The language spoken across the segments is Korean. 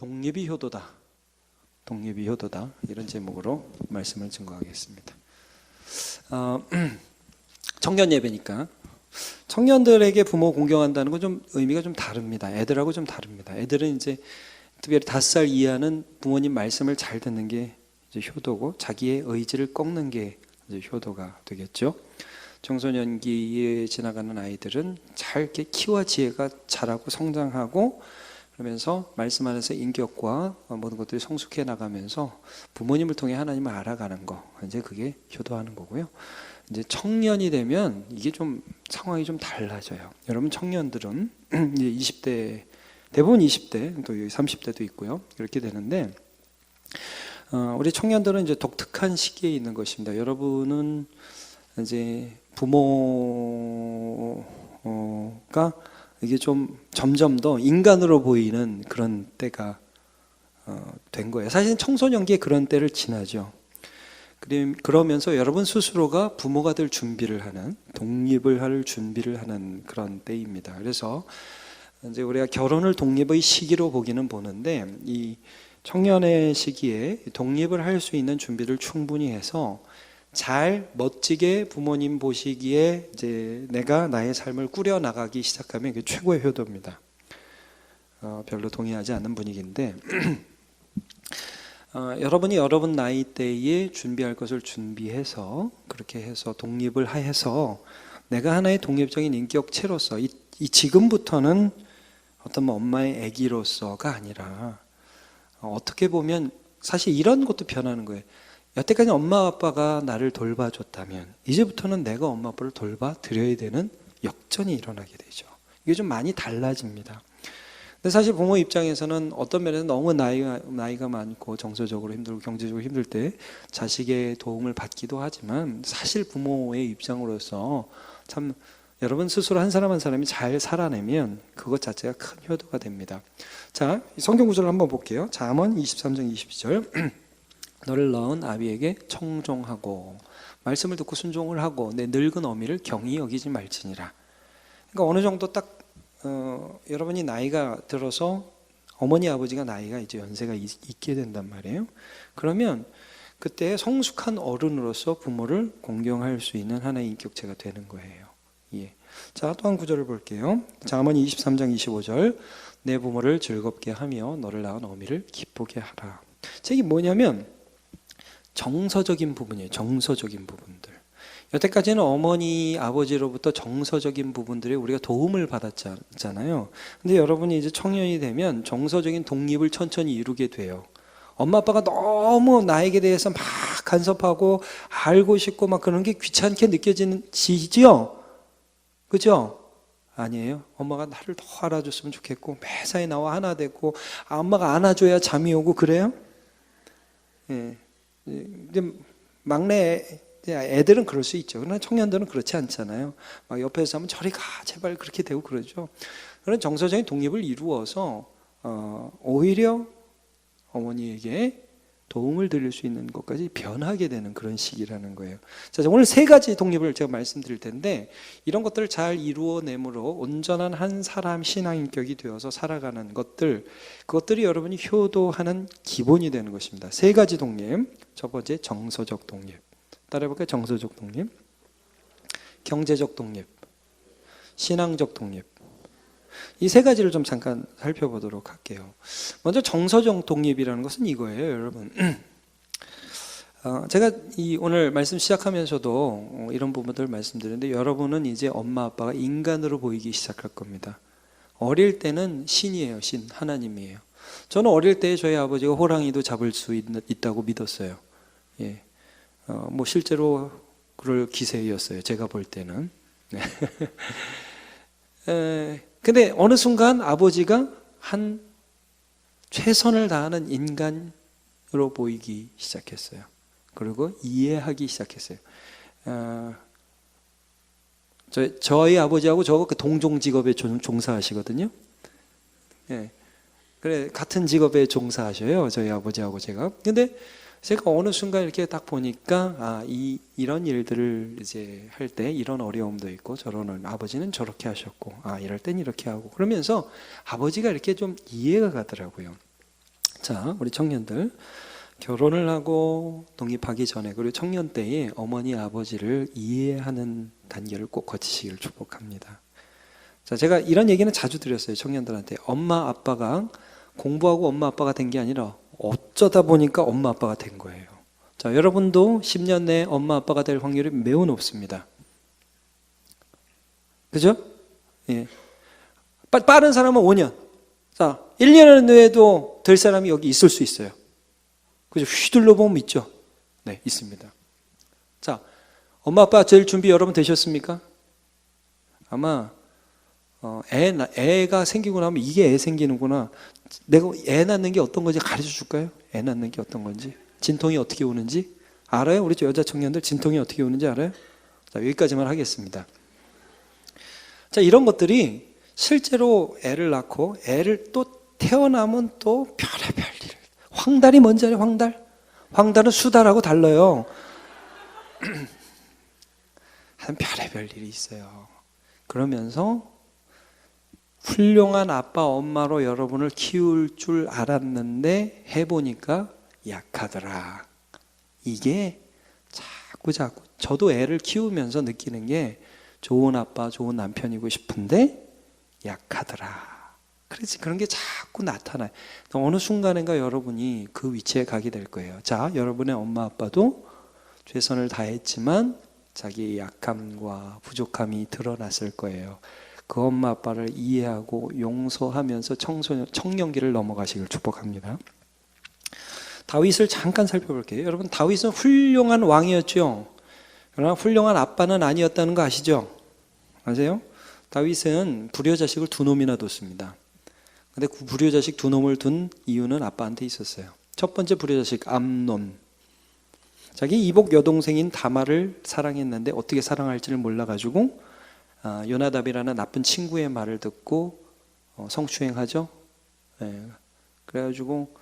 독립이 효도다. 독립이 효도다. 이런 제목으로 말씀을 증거하겠습니다. 청년 예배니까 청년들에게 부모 공경한다는 건 좀 의미가 좀 다릅니다. 애들하고 좀 다릅니다. 애들은 이제 특별히 5살 이하는 부모님 말씀을 잘 듣는 게 이제 효도고, 자기의 의지를 꺾는 게 이제 효도가 되겠죠. 청소년기에 지나가는 아이들은 잘 이렇게 키와 지혜가 자라고 성장하고, 그러면서 말씀 안에서 인격과 모든 것들이 성숙해 나가면서 부모님을 통해 하나님을 알아가는 거, 이제 그게 효도하는 거고요. 이제 청년이 되면 이게 좀 상황이 좀 달라져요. 여러분 청년들은 이제 20대, 대부분 20대, 또 30대도 있고요. 이렇게 되는데, 우리 청년들은 이제 독특한 시기에 있는 것입니다. 여러분은 이제 부모가 이게 좀 점점 더 인간으로 보이는 그런 때가 된 거예요. 사실은 청소년기에 그런 때를 지나죠. 그러면서 여러분 스스로가 부모가 될 준비를 하는, 독립을 할 준비를 하는 그런 때입니다. 그래서 이제 우리가 결혼을 독립의 시기로 보기는 보는데, 이 청년의 시기에 독립을 할 수 있는 준비를 충분히 해서 잘 멋지게 부모님 보시기에 이제 내가 나의 삶을 꾸려 나가기 시작하면 그게 최고의 효도입니다. 별로 동의하지 않는 분위기인데 여러분이 여러분 나이대에 준비할 것을 준비해서, 그렇게 해서 독립을 해서 내가 하나의 독립적인 인격체로서 이 지금부터는 어떤 엄마의 아기로서가 아니라, 어떻게 보면 사실 이런 것도 변하는 거예요. 여태까지 엄마 아빠가 나를 돌봐줬다면 이제부터는 내가 엄마 아빠를 돌봐드려야 되는 역전이 일어나게 되죠. 이게 좀 많이 달라집니다. 근데 사실 부모 입장에서는 어떤 면에서 너무 나이가 많고 정서적으로 힘들고 경제적으로 힘들 때 자식의 도움을 받기도 하지만, 사실 부모의 입장으로서 참 여러분 스스로 한 사람 한 사람이 잘 살아내면 그것 자체가 큰 효도가 됩니다. 자, 성경 구절을 한번 볼게요. 잠언 23장 22절. 너를 낳은 아비에게 청종하고 말씀을 듣고 순종을 하고 내 늙은 어미를 경히 여기지 말지니라. 그러니까 어느 정도 딱 여러분이 나이가 들어서 어머니 아버지가 나이가 이제 연세가 있게 된단 말이에요. 그러면 그때 성숙한 어른으로서 부모를 공경할 수 있는 하나의 인격체가 되는 거예요. 예. 자, 또 한 구절을 볼게요. 잠언 23장 25절. 내 부모를 즐겁게 하며 너를 낳은 어미를 기쁘게 하라. 이게 뭐냐면 정서적인 부분이에요. 정서적인 부분들. 여태까지는 어머니, 아버지로부터 정서적인 부분들에 우리가 도움을 받았잖아요. 근데 여러분이 이제 청년이 되면 정서적인 독립을 천천히 이루게 돼요. 엄마 아빠가 너무 나에게 대해서 막 간섭하고 알고 싶고 막 그런 게 귀찮게 느껴지지요? 그죠? 아니에요. 엄마가 나를 더 알아줬으면 좋겠고 매사에 나와 하나 되고 엄마가 안아줘야 잠이 오고 그래요? 예. 이제 막내 애들은 그럴 수 있죠. 그러나 청년들은 그렇지 않잖아요. 막 옆에서 하면 저리 가 제발 그렇게 되고 그러죠. 그런 정서적인 독립을 이루어서 오히려 어머니에게 도움을 드릴 수 있는 것까지 변하게 되는 그런 시기라는 거예요. 자, 오늘 3가지 독립을 제가 말씀드릴 텐데, 이런 것들을 잘 이루어내므로 온전한 한 사람 신앙인격이 되어서 살아가는 것들, 그것들이 여러분이 효도하는 기본이 되는 것입니다. 3가지 독립. 첫 번째 정서적 독립. 따라해볼까요? 정서적 독립, 경제적 독립, 신앙적 독립. 이 3가지를 좀 잠깐 살펴보도록 할게요. 먼저 정서적 독립이라는 것은 이거예요, 여러분. 제가 오늘 말씀 시작하면서도 이런 부분들을 말씀드렸는데, 여러분은 이제 엄마 아빠가 인간으로 보이기 시작할 겁니다. 어릴 때는 신이에요. 신, 하나님이에요. 저는 어릴 때 저희 아버지가 호랑이도 잡을 수 있다고 믿었어요. 예. 뭐 실제로 그럴 기세였어요. 제가 볼 때는. 네. 근데 어느 순간 아버지가 한 최선을 다하는 인간으로 보이기 시작했어요. 그리고 이해하기 시작했어요. 저희 아버지하고 저하고 그 동종 직업에 종사하시거든요. 예. 그래, 같은 직업에 종사하셔요. 저희 아버지하고 제가. 근데 제가 어느 순간 이렇게 딱 보니까 이런 일들을 이제 할 때 이런 어려움도 있고, 저런 아버지는 저렇게 하셨고, 이럴 땐 이렇게 하고, 그러면서 아버지가 이렇게 좀 이해가 가더라고요. 자, 우리 청년들 결혼을 하고 독립하기 전에 그리고 청년 때에 어머니 아버지를 이해하는 단계를 꼭 거치시길 축복합니다. 자, 제가 이런 얘기는 자주 드렸어요. 청년들한테. 엄마 아빠가 공부하고 엄마 아빠가 된 게 아니라 어쩌다 보니까 엄마 아빠가 된 거예요. 자, 여러분도 10년 내에 엄마 아빠가 될 확률이 매우 높습니다. 그죠? 예. 빠른 사람은 5년. 자, 1년 내에도 될 사람이 여기 있을 수 있어요. 그죠? 휘둘러 보면 있죠? 네, 있습니다. 자, 엄마 아빠 될 준비 여러분 되셨습니까? 아마 애가 생기고 나면 이게 애 생기는구나. 내가 애 낳는 게 어떤 건지 가르쳐 줄까요? 애 낳는 게 어떤 건지, 진통이 어떻게 오는지 알아요? 우리 여자 청년들 진통이 어떻게 오는지 알아요? 자, 여기까지만 하겠습니다. 자, 이런 것들이 실제로 애를 낳고 애를 또 태어나면 또 별의별 일. 황달이 뭔지 알아요? 황달? 황달은 수달하고 달라요. 한 별의별 일이 있어요. 그러면서 훌륭한 아빠 엄마로 여러분을 키울 줄 알았는데 해보니까 약하더라. 이게 자꾸 저도 애를 키우면서 느끼는 게 좋은 아빠 좋은 남편이고 싶은데 약하더라. 그래서 그런 게 자꾸 나타나요. 어느 순간인가 여러분이 그 위치에 가게 될 거예요. 자, 여러분의 엄마 아빠도 최선을 다했지만 자기의 약함과 부족함이 드러났을 거예요. 그 엄마 아빠를 이해하고 용서하면서 청년기를 넘어가시길 축복합니다. 다윗을 잠깐 살펴볼게요. 여러분, 다윗은 훌륭한 왕이었죠. 그러나 훌륭한 아빠는 아니었다는 거 아시죠? 아세요? 다윗은 불효자식을 2놈이나 뒀습니다. 근데 그 불효자식 2놈을 둔 이유는 아빠한테 있었어요. 첫 번째 불효자식 암논. 자기 이복 여동생인 다말을 사랑했는데 어떻게 사랑할지를 몰라가지고 요나답이라는 나쁜 친구의 말을 듣고 성추행하죠. 네. 그래가지고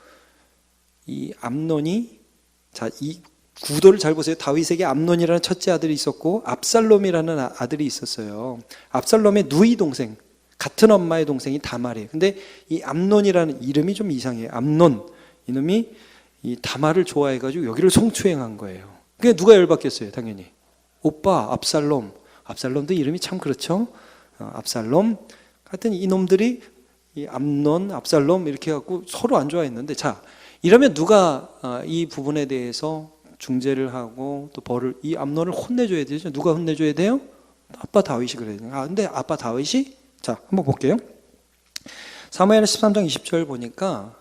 이 암논이, 자, 이 구도를 잘 보세요. 다윗에게 암논이라는 첫째 아들이 있었고 압살롬이라는 아들이 있었어요. 압살롬의 누이 동생, 같은 엄마의 동생이 다말이에요. 근데 이 암논이라는 이름이 좀 이상해요. 암논, 이놈이 이 다말을 좋아해가지고 여기를 성추행한 거예요. 그게 누가 열받겠어요? 당연히 오빠 압살롬. 압살롬도 이름이 참 그렇죠. 압살롬. 하여튼 이놈들이 이 암논, 압살롬 이렇게 해갖고 서로 안 좋아했는데, 자, 이러면 누가 이 부분에 대해서 중재를 하고 또 벌을, 이 암논을 혼내줘야 되죠. 누가 혼내줘야 돼요? 아빠 다윗이 그래야 돼요. 근데 아빠 다윗이, 자, 한번 볼게요. 사무엘 13장 20절 보니까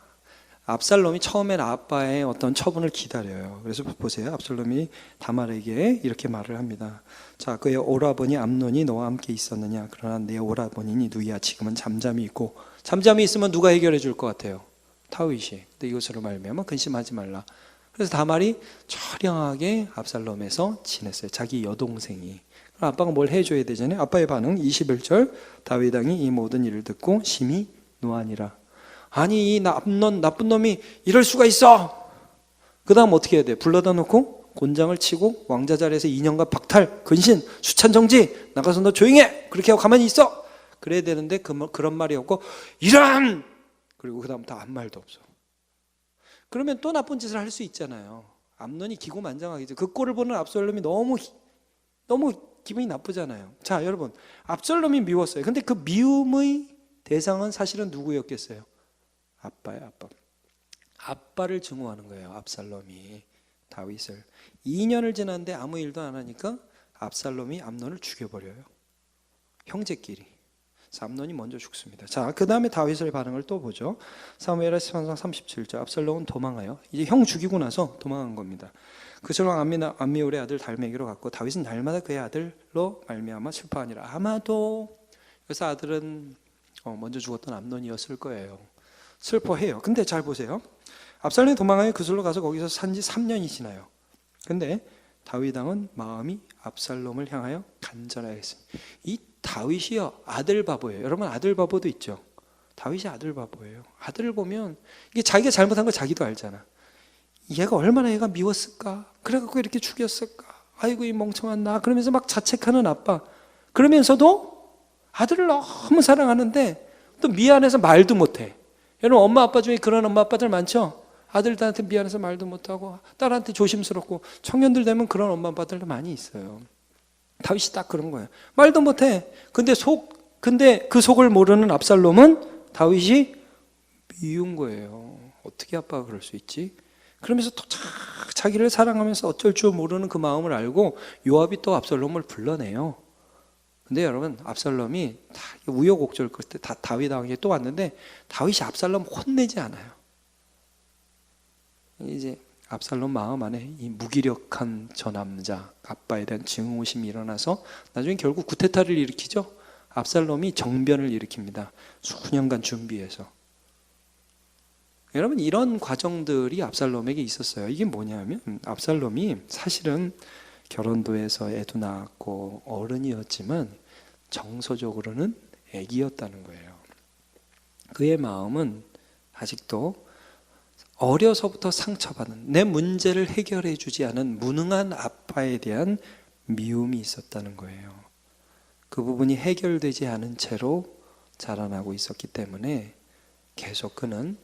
압살롬이 처음엔 아빠의 어떤 처분을 기다려요. 그래서 보세요. 압살롬이 다말에게 이렇게 말을 합니다. 자, 그의 오라버니 암논이 너와 함께 있었느냐? 그러나 내 오라버니니 누이야 지금은 잠잠히 있고. 잠잠히 있으면 누가 해결해 줄 것 같아요? 다윗이. 근데 이것으로 말미암아 근심하지 말라. 그래서 다말이 처량하게 압살롬에서 지냈어요. 자기 여동생이. 그럼 아빠가 뭘 해줘야 되잖아요. 아빠의 반응 21절. 다윗 왕이 이 모든 일을 듣고 심히 노하니라. 아니, 이 암논 나쁜 놈이 이럴 수가 있어. 그 다음 어떻게 해야 돼? 불러다 놓고 곤장을 치고 왕자 자리에서 2년간 박탈, 근신, 수찬 정지, 나가서 너 조용히 해. 그렇게 하고 가만히 있어. 그래야 되는데 그런 말이 없고 이런, 그리고 그 다음부터 아무 말도 없어. 그러면 또 나쁜 짓을 할 수 있잖아요. 암논이 기고만장하겠죠. 그 꼴을 보는 압살롬이 너무 기분이 나쁘잖아요. 자, 여러분, 압살롬이 미웠어요. 근데 그 미움의 대상은 사실은 누구였겠어요? 아빠예요. 아빠. 아빠를 증오하는 거예요. 압살롬이 다윗을. 2년을 지났는데 아무 일도 안 하니까 압살롬이 암논을 죽여버려요. 형제끼리. 암논이 먼저 죽습니다. 자, 그 다음에 다윗의 반응을 또 보죠. 사무엘하 13장 37절. 압살롬은 도망하여, 이제 형 죽이고 나서 도망한 겁니다. 그 설왕 암미울의 아들 달메기로 갔고 다윗은 날마다 그의 아들로 말미암아 슬퍼하니라. 아마도 그래서 아들은 먼저 죽었던 암논이었을 거예요. 슬퍼해요. 근데 잘 보세요. 압살롬이 도망하여 그술로 가서 거기서 산 지 3년이 지나요. 근데 다윗 왕은 마음이 압살롬을 향하여 간절하였습니다. 이 다윗이요, 아들 바보예요. 여러분, 아들 바보도 있죠. 다윗이 아들 바보예요. 아들을 보면 이게 자기가 잘못한 걸 자기도 알잖아. 얘가 얼마나 얘가 미웠을까? 그래갖고 이렇게 죽였을까? 아이고 이 멍청한 나. 그러면서 막 자책하는 아빠. 그러면서도 아들을 너무 사랑하는데 또 미안해서 말도 못해. 여러분 엄마 아빠 중에 그런 엄마 아빠들 많죠? 아들들한테 미안해서 말도 못하고 딸한테 조심스럽고, 청년들 되면 그런 엄마 아빠들도 많이 있어요. 다윗이 딱 그런 거예요. 말도 못해. 근데 그 속을 모르는 압살롬은 다윗이 미운 거예요. 어떻게 아빠가 그럴 수 있지? 그러면서 또 자기를 사랑하면서 어쩔 줄 모르는 그 마음을 알고 요압이 또 압살롬을 불러내요. 근데 여러분, 압살롬이 다 우여곡절 끝에 다 다윗 왕에게 또 왔는데 다윗이 압살롬 혼내지 않아요. 이제 압살롬 마음 안에 이 무기력한 저 남자, 아빠에 대한 증오심이 일어나서 나중에 결국 쿠데타를 일으키죠. 압살롬이 정변을 일으킵니다. 수년간 준비해서. 여러분, 이런 과정들이 압살롬에게 있었어요. 이게 뭐냐면 압살롬이 사실은 결혼도 해서 애도 낳았고 어른이었지만 정서적으로는 애기였다는 거예요. 그의 마음은 아직도 어려서부터 상처받은, 내 문제를 해결해 주지 않은 무능한 아빠에 대한 미움이 있었다는 거예요. 그 부분이 해결되지 않은 채로 자라나고 있었기 때문에 계속 그는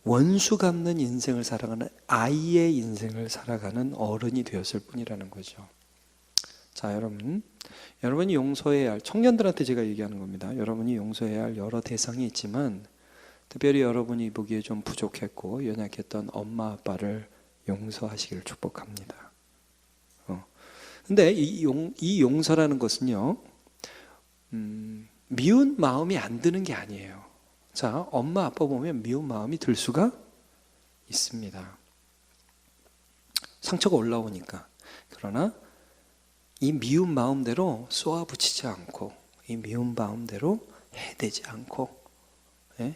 원수 갚는 인생을 살아가는, 아이의 인생을 살아가는 어른이 되었을 뿐이라는 거죠. 자, 여러분이 용서해야 할, 청년들한테 제가 얘기하는 겁니다. 여러분이 용서해야 할 여러 대상이 있지만 특별히 여러분이 보기에 좀 부족했고 연약했던 엄마 아빠를 용서하시기를 축복합니다. 근데 이 용서라는 것은요, 미운 마음이 안 드는 게 아니에요. 자, 엄마 아빠 보면 미운 마음이 들 수가 있습니다. 상처가 올라오니까. 그러나 이 미운 마음대로 쏘아붙이지 않고, 이 미운 마음대로 해대지 않고, 예?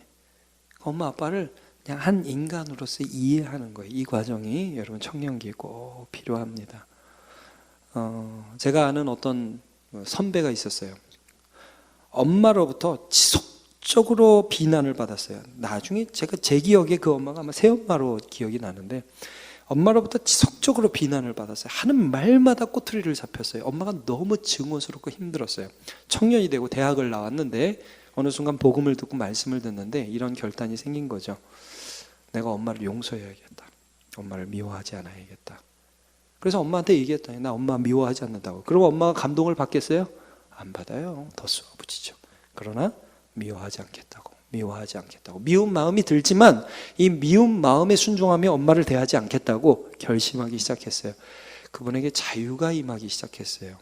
엄마 아빠를 그냥 한 인간으로서 이해하는 거예요. 이 과정이 여러분 청년기에 꼭 필요합니다. 제가 아는 어떤 선배가 있었어요. 엄마로부터 지속적으로 비난을 받았어요. 나중에 제 기억에 그 엄마가 아마 새엄마로 기억이 나는데 엄마로부터 지속적으로 비난을 받았어요. 하는 말마다 꼬투리를 잡혔어요. 엄마가 너무 증오스럽고 힘들었어요. 청년이 되고 대학을 나왔는데 어느 순간 복음을 듣고 말씀을 듣는데 이런 결단이 생긴 거죠. 내가 엄마를 용서해야겠다. 엄마를 미워하지 않아야겠다. 그래서 엄마한테 얘기했더니 나 엄마 미워하지 않는다고. 그리고 엄마가 감동을 받겠어요? 안 받아요. 더 쏘아붙이죠. 그러나 미워하지 않겠다고. 미운 마음이 들지만 이 미운 마음에 순종하며 엄마를 대하지 않겠다고 결심하기 시작했어요. 그분에게 자유가 임하기 시작했어요.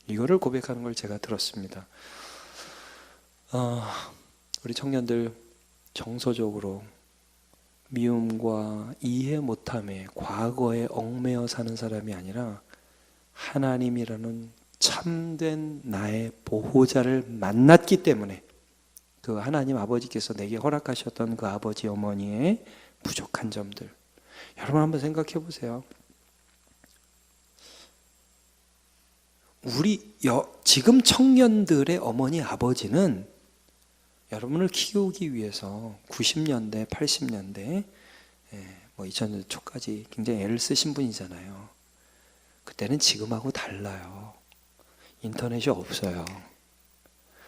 이거를 고백하는 걸 제가 들었습니다. 우리 청년들 정서적으로 미움과 이해 못함에 과거에 얽매여 사는 사람이 아니라 하나님이라는 참된 나의 보호자를 만났기 때문에 그 하나님 아버지께서 내게 허락하셨던 그 아버지 어머니의 부족한 점들, 여러분 한번 생각해 보세요. 지금 청년들의 어머니 아버지는 여러분을 키우기 위해서 90년대, 80년대, 2000년 초까지 굉장히 애를 쓰신 분이잖아요. 그때는 지금하고 달라요. 인터넷이 없어요.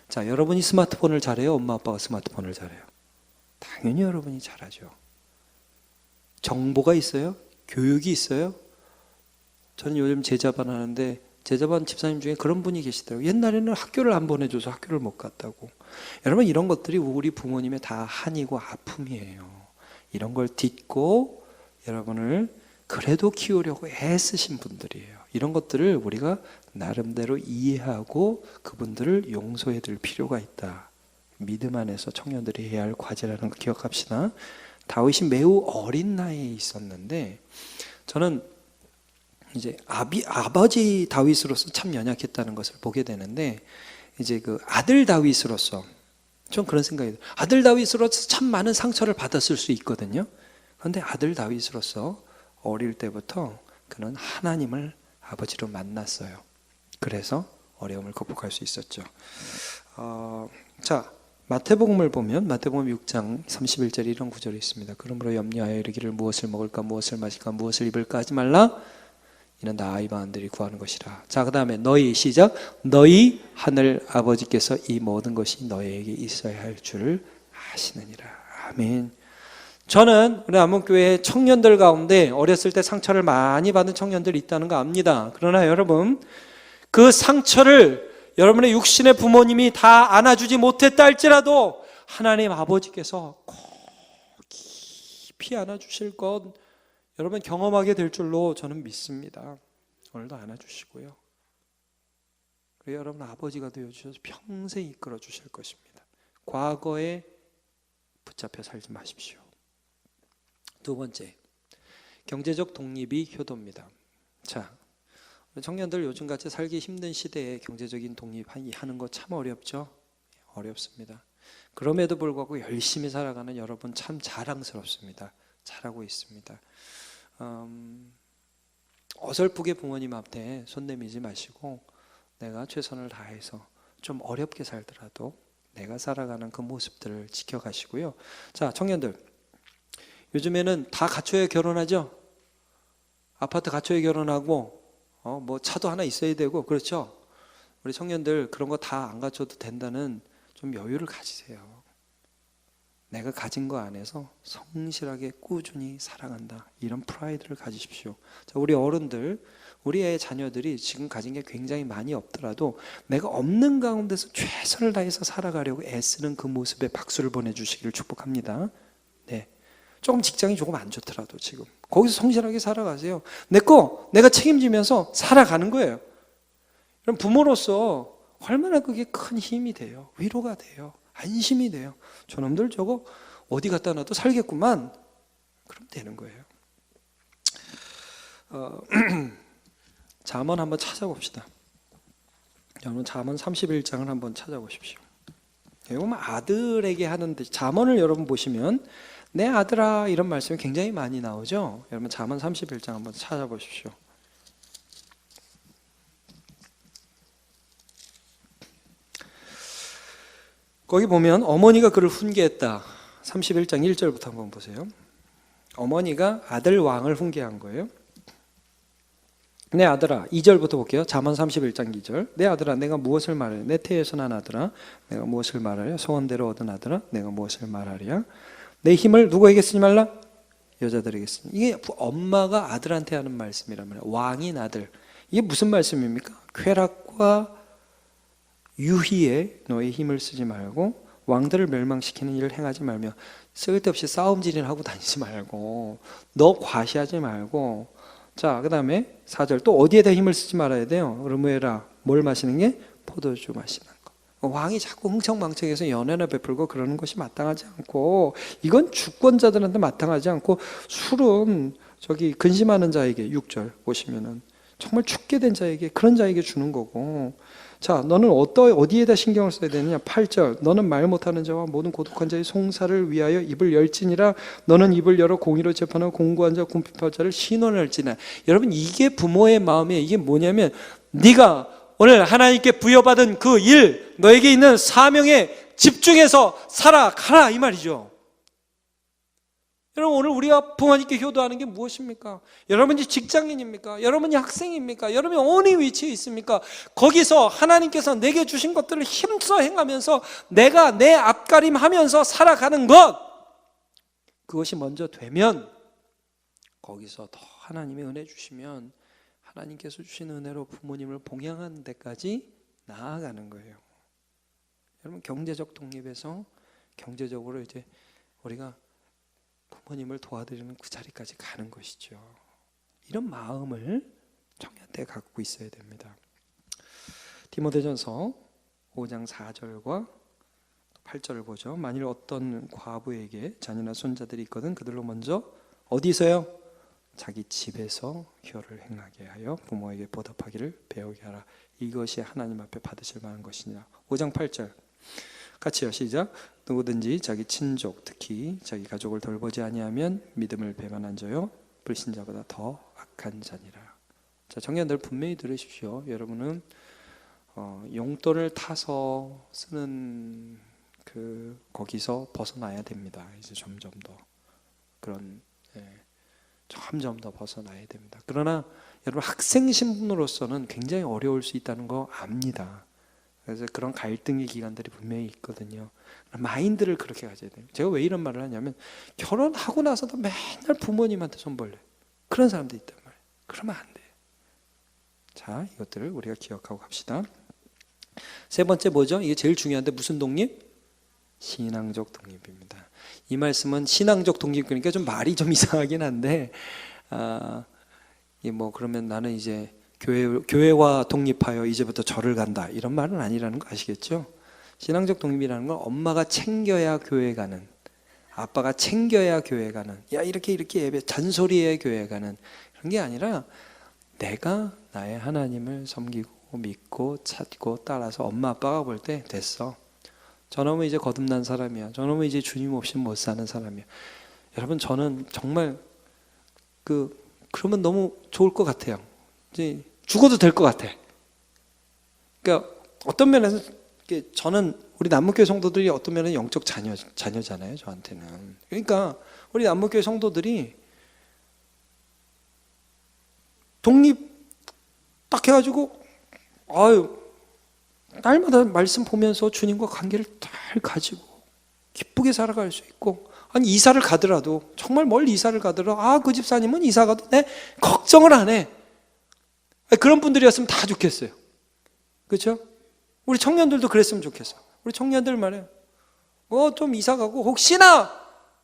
자, 여러분이 스마트폰을 잘해요? 엄마 아빠가 스마트폰을 잘해요? 당연히 여러분이 잘하죠. 정보가 있어요? 교육이 있어요? 저는 요즘 제자반 하는데 제자반 집사님 중에 그런 분이 계시더라고요. 옛날에는 학교를 안 보내줘서 학교를 못 갔다고. 여러분, 이런 것들이 우리 부모님의 다 한이고 아픔이에요. 이런 걸 딛고 여러분을 그래도 키우려고 애쓰신 분들이에요. 이런 것들을 우리가 나름대로 이해하고 그분들을 용서해 줄 필요가 있다. 믿음 안에서 청년들이 해야 할 과제라는 걸 기억합시다. 다윗이 매우 어린 나이에 있었는데 저는 이제 아버지 다윗으로서 참 연약했다는 것을 보게 되는데 이제 그 아들 다윗으로서 좀 그런 생각이 들어요. 아들 다윗으로서 참 많은 상처를 받았을 수 있거든요. 그런데 아들 다윗으로서 어릴 때부터 그는 하나님을 아버지로 만났어요. 그래서 어려움을 극복할 수 있었죠. 자, 마태복음을 보면 마태복음 6장 31절에 이런 구절이 있습니다. 그러므로 염려하여 이르기를 무엇을 먹을까 무엇을 마실까 무엇을 입을까 하지 말라. 이는 다 이방인들이 구하는 것이라. 자, 그 다음에 너희 시작. 너희 하늘 아버지께서 이 모든 것이 너희에게 있어야 할 줄을 하시느니라. 아멘. 저는 우리 안목교회 청년들 가운데 어렸을 때 상처를 많이 받은 청년들이 있다는 거 압니다. 그러나 여러분, 그 상처를 여러분의 육신의 부모님이 다 안아주지 못했다 할지라도 하나님 아버지께서 꼭 깊이 안아주실 것 여러분 경험하게 될 줄로 저는 믿습니다. 오늘도 안아주시고요. 그리고 여러분 아버지가 되어주셔서 평생 이끌어 주실 것입니다. 과거에 붙잡혀 살지 마십시오. 두 번째, 경제적 독립이 효도입니다. 자, 청년들 요즘같이 살기 힘든 시대에 경제적인 독립하는 거 참 어렵죠? 어렵습니다. 그럼에도 불구하고 열심히 살아가는 여러분 참 자랑스럽습니다. 잘하고 있습니다. 어설프게 부모님 앞에 손 내밀지 마시고 내가 최선을 다해서 좀 어렵게 살더라도 내가 살아가는 그 모습들을 지켜가시고요. 자, 청년들, 요즘에는 다 갖춰야 결혼하죠? 아파트 갖춰야 결혼하고 뭐 차도 하나 있어야 되고 그렇죠? 우리 청년들 그런 거 다 안 갖춰도 된다는 좀 여유를 가지세요. 내가 가진 거 안에서 성실하게 꾸준히 살아간다. 이런 프라이드를 가지십시오. 자, 우리 어른들, 우리의 자녀들이 지금 가진 게 굉장히 많이 없더라도 내가 없는 가운데서 최선을 다해서 살아가려고 애쓰는 그 모습에 박수를 보내주시기를 축복합니다. 네, 조금 직장이 조금 안 좋더라도 지금 거기서 성실하게 살아가세요. 내 거 내가 책임지면서 살아가는 거예요. 그럼 부모로서 얼마나 그게 큰 힘이 돼요. 위로가 돼요. 안심이 돼요. 저놈들 저거 어디 갖다 놔도 살겠구만. 그럼 되는 거예요. 잠언 한번 찾아봅시다. 여러분 잠언 31장을 한번 찾아보십시오. 이건 아들에게 하는데 잠언을 여러분 보시면 내 아들아 이런 말씀이 굉장히 많이 나오죠. 여러분 잠언 31장 한번 찾아보십시오. 거기 보면 어머니가 그를 훈계했다. 31장 1절부터 한번 보세요. 어머니가 아들 왕을 훈계한 거예요. 내 아들아, 2절부터 볼게요. 잠언 31장 2절. 내 아들아, 내가 무엇을 말하랴? 내 태에서 난 아들아, 내가 무엇을 말하랴? 소원대로 얻은 아들아, 내가 무엇을 말하랴? 내 힘을 누구에게 쓰지 말라? 여자들에게 쓰니. 이게 엄마가 아들한테 하는 말씀이란 말이에요. 왕인 아들. 이게 무슨 말씀입니까? 쾌락과 유희에 너의 힘을 쓰지 말고 왕들을 멸망시키는 일을 행하지 말며 쓸데없이 싸움질을 하고 다니지 말고 너 과시하지 말고. 자, 그 다음에 4절 또 어디에다 힘을 쓰지 말아야 돼요? 르무에라. 뭘 마시는 게? 포도주 마시는 거. 왕이 자꾸 흥청망청해서 연회나 베풀고 그러는 것이 마땅하지 않고, 이건 주권자들한테 마땅하지 않고, 술은 저기 근심하는 자에게, 6절 보시면은 정말 죽게 된 자에게, 그런 자에게 주는 거고. 자, 너는 어디에다 신경을 써야 되느냐? 8절 너는 말 못하는 자와 모든 고독한 자의 송사를 위하여 입을 열지니라. 너는 입을 열어 공의로 재판하고 공고한 자 궁핍할 자를 신원할지나. 여러분, 이게 부모의 마음에, 이게 뭐냐면 네가 오늘 하나님께 부여받은 그 일, 너에게 있는 사명에 집중해서 살아가라 이 말이죠. 여러분, 오늘 우리가 부모님께 효도하는 게 무엇입니까? 여러분이 직장인입니까? 여러분이 학생입니까? 여러분이 어느 위치에 있습니까? 거기서 하나님께서 내게 주신 것들을 힘써 행하면서 내가 내 앞가림하면서 살아가는 것, 그것이 먼저 되면 거기서 더 하나님의 은혜 주시면 하나님께서 주신 은혜로 부모님을 봉양하는 데까지 나아가는 거예요. 여러분, 경제적 독립에서 경제적으로 이제 우리가 부모님을 도와드리는 그 자리까지 가는 것이죠. 이런 마음을 청년 때 갖고 있어야 됩니다. 디모데전서 5장 4절과 8절을 보죠. 만일 어떤 과부에게 자녀나 손자들이 있거든 그들로 먼저 어디서요? 자기 집에서 효를 행하게 하여 부모에게 보답하기를 배우게 하라. 이것이 하나님 앞에 받으실 만한 것이냐. 5장 8절 같이요. 시작. 누구든지 자기 친족 특히 자기 가족을 돌보지 아니하면 믿음을 배반한 자요 불신자보다 더 악한 자니라. 자, 청년들 분명히 들으십시오. 여러분은 용돈을 타서 쓰는 거기서 벗어나야 됩니다. 이제 점점 더 그런 점점 더 벗어나야 됩니다. 그러나 여러분 학생 신분으로서는 굉장히 어려울 수 있다는 거 압니다. 그래서 그런 갈등의 기간들이 분명히 있거든요. 마인드를 그렇게 가져야 돼요. 제가 왜 이런 말을 하냐면 결혼하고 나서도 맨날 부모님한테 손 벌려요. 그런 사람도 있단 말이에요. 그러면 안 돼요. 자, 이것들을 우리가 기억하고 갑시다. 세 번째 뭐죠? 이게 제일 중요한데 무슨 독립? 신앙적 독립입니다. 이 말씀은 신앙적 독립, 그러니까 좀 말이 좀 이상하긴 한데 뭐 그러면 나는 이제 교회와 독립하여 이제부터 절을 간다 이런 말은 아니라는 거 아시겠죠? 신앙적 독립이라는 건 엄마가 챙겨야 교회 가는, 아빠가 챙겨야 교회 가는, 야 이렇게 예배 잔소리에 교회 가는 그런 게 아니라 내가 나의 하나님을 섬기고 믿고 찾고 따라서 엄마 아빠가 볼 때 됐어, 저놈은 이제 거듭난 사람이야, 저놈은 이제 주님 없이 못 사는 사람이야. 여러분 저는 정말 그러면 너무 좋을 것 같아요. 이제 죽어도 될 것 같아. 그러니까 어떤 면에서 저는 우리 남목교회 성도들이 어떤 면에는 영적 자녀잖아요, 저한테는. 그러니까 우리 남목교회 성도들이 독립 딱 해가지고 날마다 말씀 보면서 주님과 관계를 잘 가지고 기쁘게 살아갈 수 있고, 아니 이사를 가더라도 정말 멀리 이사를 가더라도 그 집사님은 이사 가도 걱정을 안 해. 그런 분들이었으면 다 좋겠어요. 그렇죠? 우리 청년들도 그랬으면 좋겠어. 우리 청년들 말이에요. 좀 이사 가고 혹시나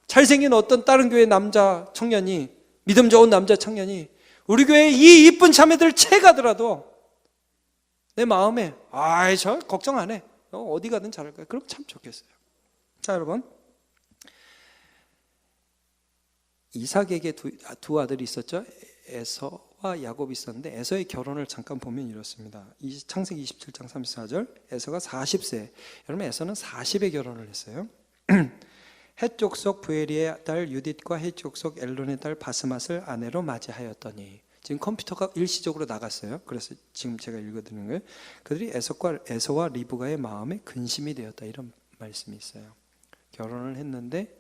잘생긴 어떤 다른 교회 남자 청년이, 믿음 좋은 남자 청년이 우리 교회에 이 이쁜 자매들 채 가더라도 내 마음에 저 걱정 안 해. 어디 가든 잘할 거야. 그럼 참 좋겠어요. 자, 여러분, 이삭에게 두 아들이 있었죠. 에서와 야곱이 있었는데 에서의 결혼을 잠깐 보면 이렇습니다. 창세기 27장 34절, 에서가 40세, 여러분 에서는 40에 결혼을 했어요. 헷 족속 부에리의 딸 유딧과 헷 족속 엘론의 딸 바스맛을 아내로 맞이하였더니, 지금 컴퓨터가 일시적으로 나갔어요. 그래서 지금 제가 읽어드리는 거예요. 그들이 에서와 리브가의 마음에 근심이 되었다, 이런 말씀이 있어요. 결혼을 했는데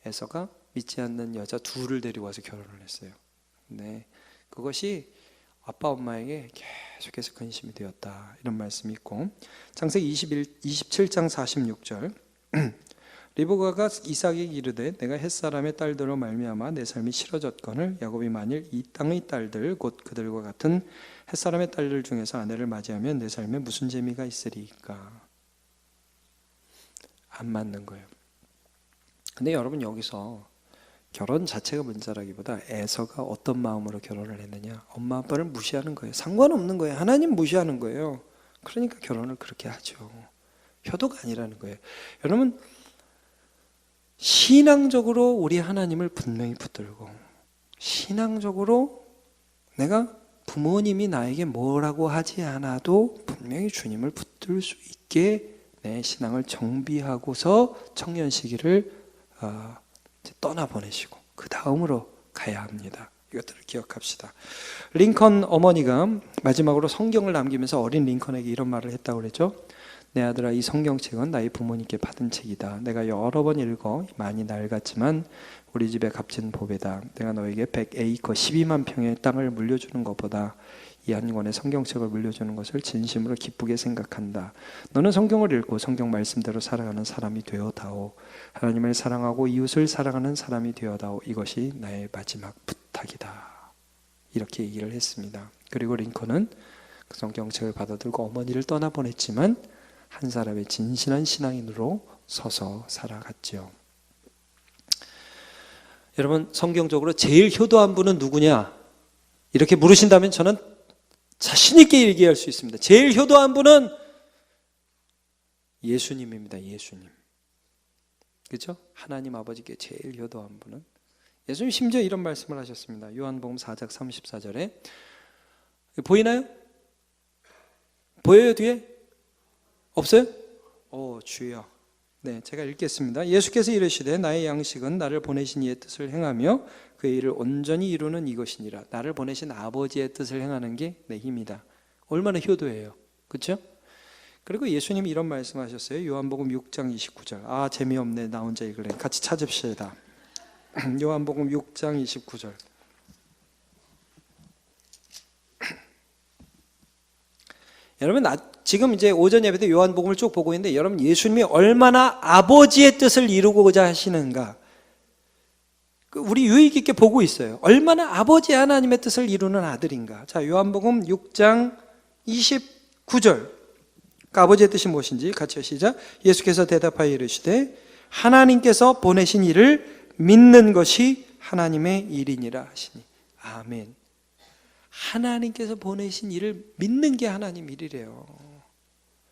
에서가 믿지 않는 여자 둘을 데리고 와서 결혼을 했어요. 네, 그것이 아빠 엄마에게 계속해서 근심이 되었다, 이런 말씀이 있고, 창세기 27장 46절, 리브가가 이삭에게 이르되 내가 햇사람의 딸들로 말미암아 내 삶이 싫어졌거늘 야곱이 만일 이 땅의 딸들 곧 그들과 같은 햇사람의 딸들 중에서 아내를 맞이하면 내 삶에 무슨 재미가 있으리까? 안 맞는 거예요. 근데 여러분 여기서 결혼 자체가 문제라기보다 에서가 어떤 마음으로 결혼을 했느냐, 엄마 아빠를 무시하는 거예요. 상관없는 거예요. 하나님 무시하는 거예요. 그러니까 결혼을 그렇게 하죠. 효도가 아니라는 거예요. 여러분 신앙적으로 우리 하나님을 분명히 붙들고, 신앙적으로 내가 부모님이 나에게 뭐라고 하지 않아도 분명히 주님을 붙들 수 있게 내 신앙을 정비하고서 청년 시기를 떠나보내시고 그 다음으로 가야 합니다. 이것들을 기억합시다. 링컨 어머니가 마지막으로 성경을 남기면서 어린 링컨에게 이런 말을 했다고 그랬죠. 내 아들아, 이 성경책은 나의 부모님께 받은 책이다. 내가 여러 번 읽어 많이 낡았지만 우리 집의 값진 보배다. 내가 너에게 100에이커 12만 평의 땅을 물려주는 것보다 이 한 권의 성경책을 물려주는 것을 진심으로 기쁘게 생각한다. 너는 성경을 읽고 성경 말씀대로 살아가는 사람이 되어다오. 하나님을 사랑하고 이웃을 사랑하는 사람이 되어다오. 이것이 나의 마지막 부탁이다. 이렇게 얘기를 했습니다. 그리고 링컨은 그 성경책을 받아들고 어머니를 떠나보냈지만 한 사람의 진실한 신앙인으로 서서 살아갔죠. 여러분 성경적으로 제일 효도한 분은 누구냐? 이렇게 물으신다면 저는 자신 있게 얘기할 수 있습니다. 제일 효도한 분은 예수님입니다. 예수님. 그렇죠? 하나님 아버지께 제일 효도한 분은 예수님. 심지어 이런 말씀을 하셨습니다. 요한복음 4장 34절에 보이나요? 보여요 뒤에? 없어요? 주여. 네, 제가 읽겠습니다. 예수께서 이르시되 나의 양식은 나를 보내신 이의 뜻을 행하며 그의 일을 온전히 이루는 이것이니라. 나를 보내신 아버지의 뜻을 행하는 게 내 힘이다. 얼마나 효도예요. 그렇죠? 그리고 예수님이 이런 말씀하셨어요. 요한복음 6장 29절. 재미없네. 나 혼자 읽을래. 같이 찾읍시다. 요한복음 6장 29절. 여러분 지금 이제 오전 예배 때 요한복음을 쭉 보고 있는데 여러분 예수님이 얼마나 아버지의 뜻을 이루고자 하시는가 우리 유의 깊게 보고 있어요. 얼마나 아버지 하나님의 뜻을 이루는 아들인가. 자, 요한복음 6장 29절 아버지의 뜻이 무엇인지 같이 시작. 예수께서 대답하여 이르시되 하나님께서 보내신 이를 믿는 것이 하나님의 일이니라 하시니. 아멘. 하나님께서 보내신 일을 믿는 게 하나님 일이래요.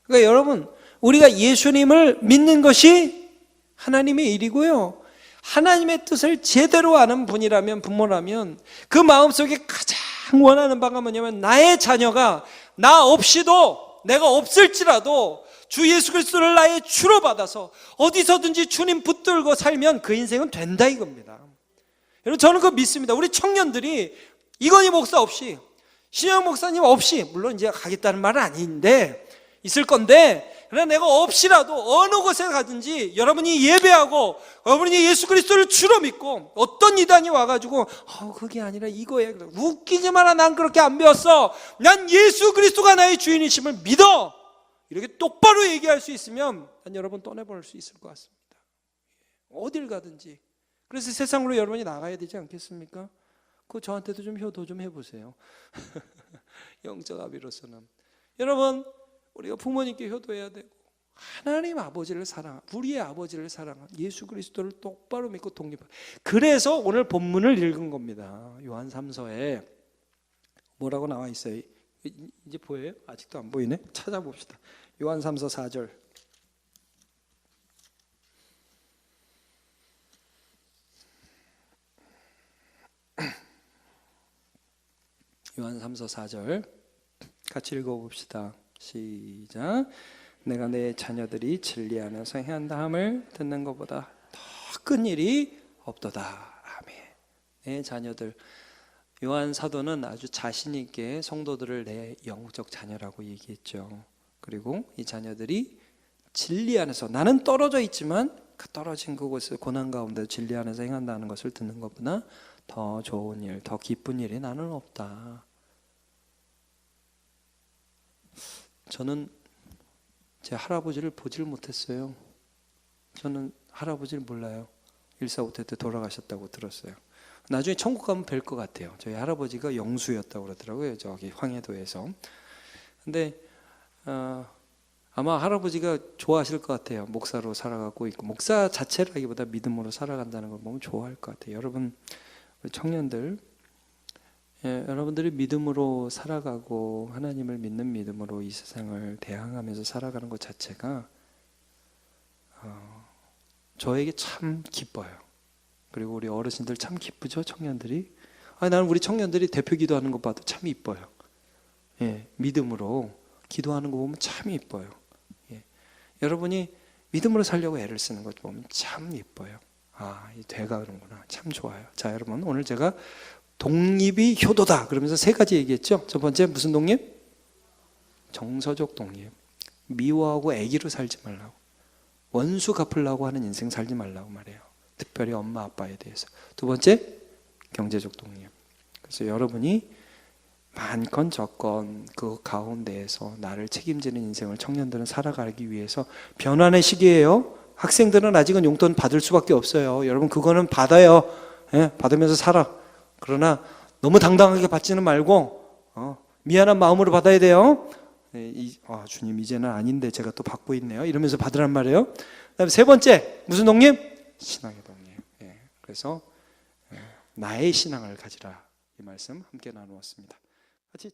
그러니까 여러분 우리가 예수님을 믿는 것이 하나님의 일이고요, 하나님의 뜻을 제대로 아는 분이라면, 부모라면 그 마음속에 가장 원하는 바가 뭐냐면 나의 자녀가 나 없이도, 내가 없을지라도 주 예수 그리스도를 나의 주로 받아서 어디서든지 주님 붙들고 살면 그 인생은 된다 이겁니다. 여러분 저는 그거 믿습니다. 우리 청년들이 이건희 목사 없이, 신영 목사님 없이, 물론 이제 가겠다는 말은 아닌데 있을 건데, 그러나 내가 없이라도 어느 곳에 가든지 여러분이 예배하고 여러분이 예수 그리스도를 주로 믿고 어떤 이단이 와가지고 그게 아니라 이거야, 웃기지 마라, 난 그렇게 안 배웠어, 난 예수 그리스도가 나의 주인이심을 믿어, 이렇게 똑바로 얘기할 수 있으면 난 여러분 떠내보낼 수 있을 것 같습니다. 어딜 가든지. 그래서 세상으로 여러분이 나가야 되지 않겠습니까? 그거 저한테도 좀 효도 좀 해보세요. 영적 아비로서는. 여러분 우리가 부모님께 효도해야 되고 하나님 아버지를 사랑, 우리의 아버지를 사랑한 예수 그리스도를 똑바로 믿고 독립하고. 그래서 오늘 본문을 읽은 겁니다. 요한 3서에 뭐라고 나와 있어요? 이제 보여요? 아직도 안 보이네? 찾아봅시다. 요한 3서 4절. 요한 3서 4절 같이 읽어봅시다. 시작. 내가 내 자녀들이 진리 안에서 행한다함을 듣는 것보다 더 큰 일이 없도다. 아멘. 내 자녀들, 요한 사도는 아주 자신 있게 성도들을 내 영적 자녀라고 얘기했죠. 그리고 이 자녀들이 진리 안에서, 나는 떨어져 있지만 그 떨어진 그곳에 고난 가운데 진리 안에서 행한다는 것을 듣는 것보다 더 좋은 일, 더 기쁜 일이 나는 없다. 저는 제 할아버지를 보질 못했어요. 저는 할아버지를 몰라요. 145태 때 돌아가셨다고 들었어요. 나중에 천국 가면 뵐 것 같아요. 저희 할아버지가 영수였다고 그러더라고요, 저기 황해도에서. 근데 아마 할아버지가 좋아하실 것 같아요. 목사로 살아가고 있고, 목사 자체라기보다 믿음으로 살아간다는 걸 보면 좋아할 것 같아요. 여러분 우리 청년들, 여러분들이 믿음으로 살아가고 하나님을 믿는 믿음으로 이 세상을 대항하면서 살아가는 것 자체가 저에게 참 기뻐요. 그리고 우리 어르신들 참 기쁘죠, 청년들이. 나는 우리 청년들이 대표 기도하는 것 봐도 참 이뻐요. 믿음으로 기도하는 거 보면 참 이뻐요. 여러분이 믿음으로 살려고 애를 쓰는 것 보면 참 이뻐요. 이 돼가 그런구나, 참 좋아요. 자, 여러분 오늘 제가 독립이 효도다 그러면서 세 가지 얘기했죠. 첫 번째 무슨 독립? 정서적 독립. 미워하고 애기로 살지 말라고, 원수 갚으려고 하는 인생 살지 말라고 말해요. 특별히 엄마 아빠에 대해서. 두 번째 경제적 독립. 그래서 여러분이 많건 적건 그 가운데에서 나를 책임지는 인생을 청년들은 살아가기 위해서 변환의 시기예요. 학생들은 아직은 용돈 받을 수밖에 없어요. 여러분 그거는 받아요. 받으면서 살아. 그러나 너무 당당하게 받지는 말고 미안한 마음으로 받아야 돼요. 주님 이제는 아닌데 제가 또 받고 있네요, 이러면서 받으란 말이에요. 그다음에 세 번째 무슨 독립? 신앙의 독립. 그래서 나의 신앙을 가지라, 이 말씀 함께 나누었습니다. 같이